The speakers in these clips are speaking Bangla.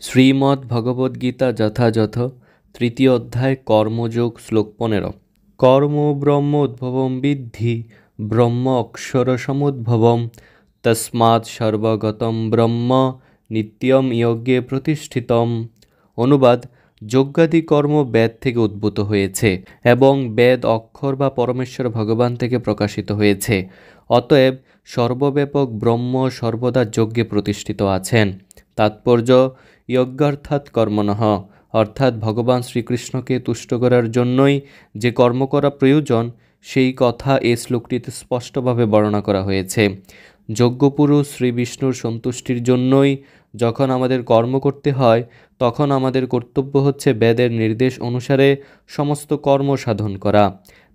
শ্রীমদ্ ভগবদ্গীতা যথাযথ তৃতীয় অধ্যায় কর্মযোগ শ্লোক 15। কর্ম ব্রহ্ম উদ্ভবম বিদ্ধি ব্রহ্ম অক্ষর সমুদ্ভবম তস্মাৎ সর্বগতম ব্রহ্ম নিত্যম যজ্ঞে প্রতিষ্ঠিতম। অনুবাদ: যজ্ঞাদি কর্ম বেদ থেকে উদ্ভূত হয়েছে এবং বেদ অক্ষর বা পরমেশ্বর ভগবান থেকে প্রকাশিত হয়েছে। অতএব সর্বব্যাপক ব্রহ্ম সর্বদা যজ্ঞে প্রতিষ্ঠিত আছেন। তাৎপর্য: যজ্ঞার্থাৎ কর্মণঃ, অর্থাৎ ভগবান শ্রীকৃষ্ণকে তুষ্ট করার জন্যই যে কর্ম করা প্রয়োজন সেই কথা এই শ্লোকটিতে স্পষ্টভাবে বর্ণনা করা হয়েছে। যজ্ঞপুরুষ শ্রী বিষ্ণুর সন্তুষ্টির জন্যই যখন আমাদের কর্ম করতে হয় তখন আমাদের কর্তব্য হচ্ছে বেদের নির্দেশ অনুসারে সমস্ত কর্ম সাধন করা।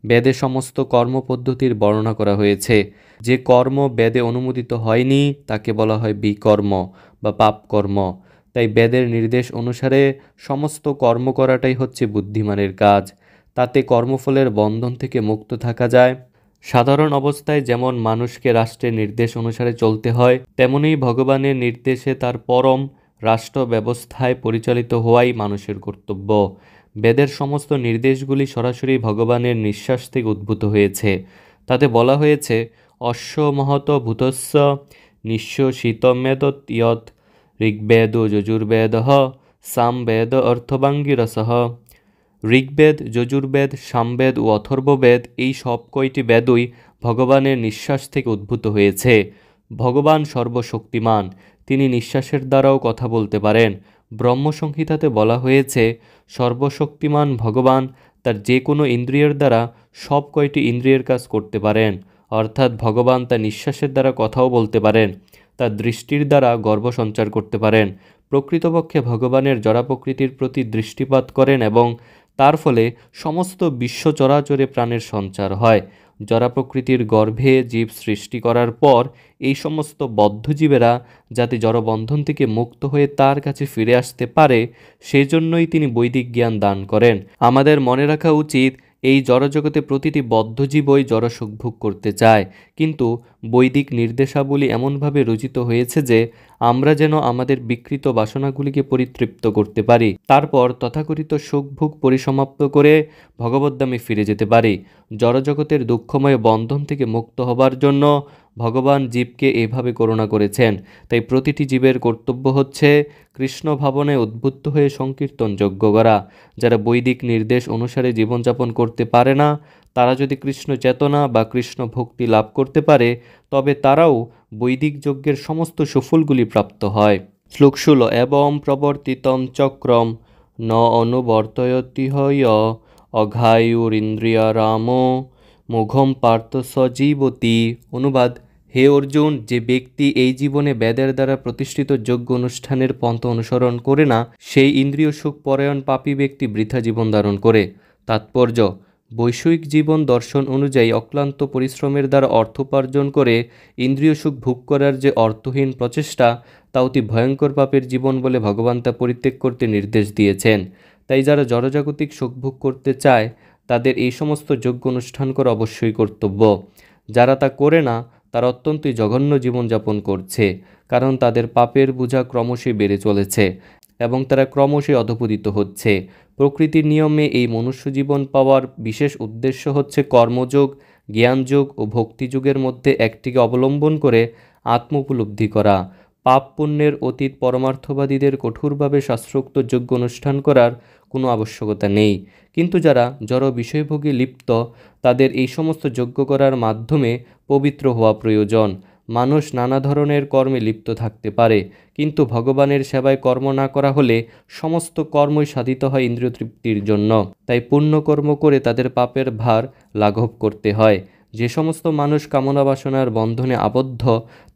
বেদে সমস্ত কর্মপদ্ধতির বর্ণনা করা হয়েছে। যে কর্ম বেদে অনুমোদিত হয়নি তাকে বলা হয় বিকর্ম বা পাপ কর্ম। তাই বেদের নির্দেশ অনুসারে সমস্ত কর্ম করাটাই হচ্ছে বুদ্ধিমানের কাজ। তাতে কর্মফলের বন্ধন থেকে মুক্ত থাকা যায়। সাধারণ অবস্থায় যেমন মানুষকে রাষ্ট্রের নির্দেশ অনুসারে চলতে হয়, তেমনি ভগবানের নির্দেশে তার পরম রাষ্ট্র ব্যবস্থায় পরিচালিত হওয়াই মানুষের কর্তব্য। বেদের সমস্ত নির্দেশগুলি সরাসরি ভগবানের নিঃশ্বাস থেকে উদ্ভূত হয়েছে। তাতে বলা হয়েছে, অশ্ব মহত ভূতস্য নিঃশ্বসিতমেতৎ ইয়ৎ ঋগ্বেদো যজুর্বেদঃ সামবেদ অর্থবাঙ্গিরসঃ। ঋগ্বেদ, যজুর্বেদ, সামবেদ ও অথর্ববেদ এই সব কয়টি বেদই ভগবানের নিঃশ্বাস থেকে উদ্ভূত হয়েছে। ভগবান সর্বশক্তিমান, তিনি নিঃশ্বাসের দ্বারাও কথা বলতে পারেন। ব্রহ্মসংহিতাতে বলা হয়েছে, সর্বশক্তিমান ভগবান তার যে কোনো ইন্দ্রিয়ের দ্বারা সব কয়টি ইন্দ্রিয়ের কাজ করতে পারেন। অর্থাৎ ভগবান তার নিঃশ্বাসের দ্বারা কথাও বলতে পারেন, তার দৃষ্টির দ্বারা গর্ভ সঞ্চার করতে পারেন। প্রকৃতপক্ষে ভগবানের জড়া প্রকৃতির প্রতি দৃষ্টিপাত করেন এবং তার ফলে সমস্ত বিশ্ব চরাচরে প্রাণের সঞ্চার হয়। জড়া প্রকৃতির গর্ভে জীব সৃষ্টি করার পর এই সমস্ত বদ্ধজীবেরা যাতে জড়বন্ধন থেকে মুক্ত হয়ে তার কাছে ফিরে আসতে পারে, সেজন্যই তিনি বৈদিক জ্ঞান দান করেন। আমাদের মনে রাখা উচিত, এই জড়জগতে প্রতিটি বদ্ধজীবই জড়সুখ ভোগ করতে চায়, কিন্তু বৈদিক নির্দেশাবলী এমনভাবে রচিত হয়েছে যে আমরা যেন আমাদের বিকৃত বাসনাগুলিকে পরিতৃপ্ত করতে পারি, তারপর তথাকথিত সুখভোগ পরিসমাপ্ত করে ভগবদ্ধামে ফিরে যেতে পারি। জড়জগতের দুঃখময় বন্ধন থেকে মুক্ত হবার জন্য ভগবান জীবকে এভাবে করুণা করেছেন। তাই প্রতিটি জীবের কর্তব্য হচ্ছে কৃষ্ণ ভাবনায় উদ্বুদ্ধ হয়ে সংকীর্তন যজ্ঞ করা। যারা বৈদিক নির্দেশ অনুসারে জীবনযাপন করতে পারে না, তারা যদি কৃষ্ণ চেতনা বা কৃষ্ণ ভক্তি লাভ করতে পারে, তবে তারাও বৈদিক যজ্ঞের সমস্ত সুফলগুলি প্রাপ্ত হয়। শ্লোক 16। এবং প্রবর্তিতম চক্রম ন অনুবর্তয়তি হয় অঘায়ুরিন্দ্রিয়া রাম মোঘম পার্থ সজীবতি। অনুবাদ: হে অর্জুন, যে ব্যক্তি এই জীবনে বেদের দ্বারা প্রতিষ্ঠিত যজ্ঞ অনুষ্ঠানের পন্থা অনুসরণ করে না, সেই ইন্দ্রিয় সুখ পরায়ণ পাপী ব্যক্তি বৃথা জীবন ধারণ করে। তাৎপর্য: বৈষয়িক জীবন দর্শন অনুযায়ী অক্লান্ত পরিশ্রমের দ্বারা অর্থোপার্জন করে ইন্দ্রিয় সুখ ভোগ করার যে অর্থহীন প্রচেষ্টা, তা অতি ভয়ঙ্কর পাপের জীবন বলে ভগবান তা পরিত্যাগ করতে নির্দেশ দিয়েছেন। তাই যারা জড়জাগতিক সুখ ভোগ করতে চায় তাদের এই সমস্ত যজ্ঞ অনুষ্ঠান করা অবশ্যই কর্তব্য। যারা তা করে না তারা অত্যন্তই জঘন্য জীবনযাপন করছে, কারণ তাদের পাপের বোঝা ক্রমশই বেড়ে চলেছে এবং তারা ক্রমশই অধঃপতিত হচ্ছে। প্রকৃতির নিয়মে এই মনুষ্য জীবন পাওয়ার বিশেষ উদ্দেশ্য হচ্ছে কর্মযোগ, জ্ঞানযোগ ও ভক্তিযোগের মধ্যে একটিকে অবলম্বন করে আত্ম উপলব্ধি করা। পাপ পুণ্যের অতীত পরমার্থবাদীদের কঠোরভাবে শাস্ত্রোক্ত যজ্ঞ অনুষ্ঠান করার কোনো আবশ্যকতা নেই, কিন্তু যারা জড় বিষয়ভোগে লিপ্ত তাদের এই সমস্ত যজ্ঞ করার মাধ্যমে পবিত্র হওয়া প্রয়োজন। মানুষ নানা ধরনের কর্মে লিপ্ত থাকতে পারে, কিন্তু ভগবানের সেবায় কর্ম না করা হলে সমস্ত কর্মই সাধিত হয় ইন্দ্রিয় তৃপ্তির জন্য। তাই পুণ্যকর্ম করে তাদের পাপের ভার লাঘব করতে হয়। যে সমস্ত মানুষ কামনা বাসনার বন্ধনে আবদ্ধ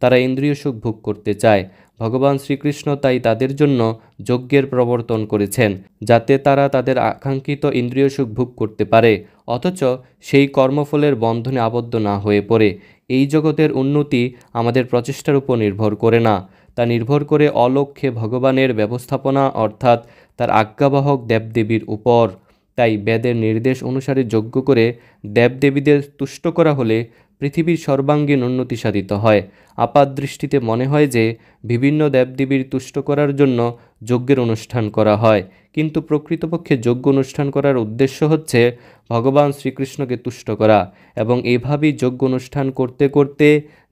তারা ইন্দ্রিয় সুখ ভোগ করতে চায়। ভগবান শ্রীকৃষ্ণ তাই তাদের জন্য যজ্ঞের প্রবর্তন করেছেন, যাতে তারা তাদের আকাঙ্ক্ষিত ইন্দ্রিয় সুখ ভোগ করতে পারে, অথচ সেই কর্মফলের বন্ধনে আবদ্ধ না হয়ে পড়ে। এই জগতের উন্নতি আমাদের প্রচেষ্টার উপর নির্ভর করে না, তা নির্ভর করে অলক্ষ্যে ভগবানের ব্যবস্থাপনা অর্থাৎ তার আজ্ঞাবাহক দেবদেবীর উপর। তাই বেদের নির্দেশ অনুসারে যজ্ঞ করে দেবদেবীদের তুষ্ট করা হলে পৃথিবীর সর্বাঙ্গীন উন্নতি সাধিত হয়। আপাত দৃষ্টিতে মনে হয় যে বিভিন্ন দেবদেবীর তুষ্ট করার জন্য যজ্ঞের অনুষ্ঠান করা হয়, কিন্তু প্রকৃতপক্ষে যজ্ঞ অনুষ্ঠান করার উদ্দেশ্য হচ্ছে ভগবান শ্রীকৃষ্ণকে তুষ্ট করা, এবং এভাবেই যজ্ঞ অনুষ্ঠান করতে করতে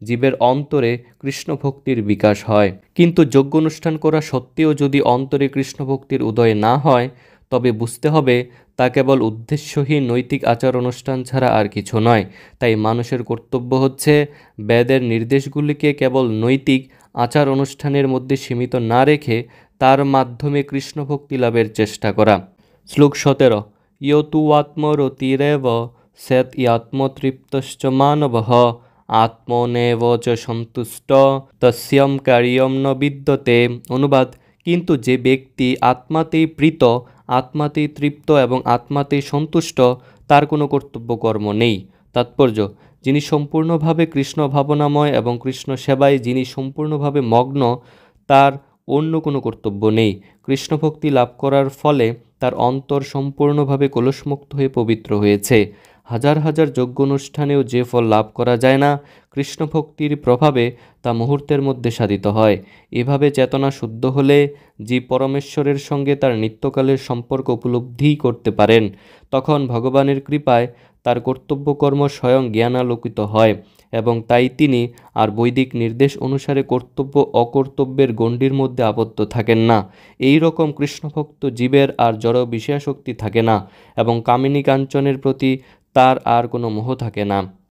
জীবের অন্তরে কৃষ্ণ ভক্তির বিকাশ হয়। কিন্তু যজ্ঞ অনুষ্ঠান করা সত্ত্বেও যদি অন্তরে কৃষ্ণ ভক্তির উদয় না হয়, তবে বুঝতে হবে তা কেবল উদ্দেশ্যহীন নৈতিক আচার অনুষ্ঠান ছাড়া আর কিছু নয়। তাই মানুষের কর্তব্য হচ্ছে বেদের নির্দেশগুলিকে কেবল নৈতিক আচার অনুষ্ঠানের মধ্যে সীমিত না রেখে তার মাধ্যমে কৃষ্ণ ভক্তি লাভের চেষ্টা করা। শ্লোক 17। ইয় তু আত্মরতিরেব স্যাৎ আত্মতৃপ্তশ্চ মানবঃ আত্মনেব চ সন্তুষ্ট তস্যম কার্যম ন বিদ্যতে। অনুবাদ: কিন্তু যে ব্যক্তি আত্মাতেই প্রীত, আত্মাতেই তৃপ্ত এবং আত্মাতেই সন্তুষ্ট, তার কোনো কর্তব্য কর্ম নেই। তাৎপর্য: যিনি সম্পূর্ণভাবে কৃষ্ণ ভাবনাময় এবং কৃষ্ণ সেবায় যিনি সম্পূর্ণভাবে মগ্ন, তার অন্য কোনো কর্তব্য নেই। কৃষ্ণ ভক্তি লাভ করার ফলে তার অন্তর সম্পূর্ণভাবে কলুষমুক্ত হয়ে পবিত্র হয়েছে। হাজার হাজার যজ্ঞ অনুষ্ঠানেও যে ফল লাভ করা যায় না, কৃষ্ণ ভক্তির প্রভাবে তা মুহূর্তের মধ্যে সাধিত হয়। এভাবে চেতনা শুদ্ধ হলে জীব পরমেশ্বরের সঙ্গে তার নিত্যকালের সম্পর্ক উপলব্ধি করতে পারেন। তখন ভগবানের কৃপায় তার কর্তব্যকর্ম স্বয়ং জ্ঞানালোকিত হয়, এবং তাই তিনি আর বৈদিক নির্দেশ অনুসারে কর্তব্য অকর্তব্যের গণ্ডির মধ্যে আবদ্ধ থাকেন না। এই রকম কৃষ্ণভক্ত জীবের আর জড় বিষয়াসক্তি থাকে না, এবং কামিনী কাঞ্চনের প্রতি তার আর কোনো মোহ থাকে না।